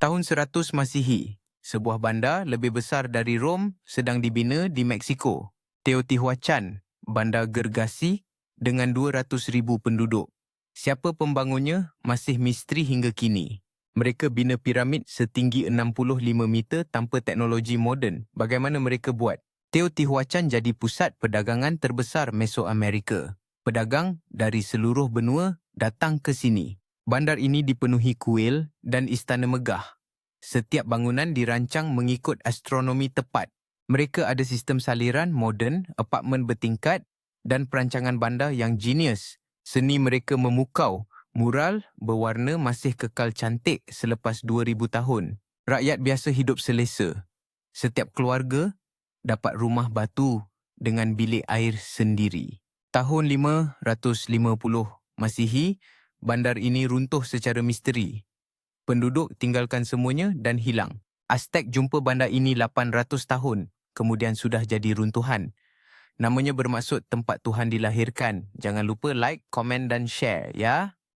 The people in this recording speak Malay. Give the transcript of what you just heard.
Tahun 100 Masihi, sebuah bandar lebih besar dari Rom sedang dibina di Meksiko. Teotihuacan, bandar gergasi dengan 200,000 penduduk. Siapa pembangunnya masih misteri hingga kini. Mereka bina piramid setinggi 65 meter tanpa teknologi moden. Bagaimana mereka buat? Teotihuacan jadi pusat perdagangan terbesar Mesoamerika. Pedagang dari seluruh benua datang ke sini. Bandar ini dipenuhi kuil dan istana megah. Setiap bangunan dirancang mengikut astronomi tepat. Mereka ada sistem saliran moden, apartmen bertingkat dan perancangan bandar yang genius. Seni mereka memukau. Mural berwarna masih kekal cantik selepas 2000 tahun. Rakyat biasa hidup selesa. Setiap keluarga dapat rumah batu dengan bilik air sendiri. Tahun 550 Masihi, bandar ini runtuh secara misteri. Penduduk tinggalkan semuanya dan hilang. Aztec jumpa bandar ini 800 tahun, kemudian sudah jadi runtuhan. Namanya bermaksud tempat Tuhan dilahirkan. Jangan lupa like, komen dan share ya.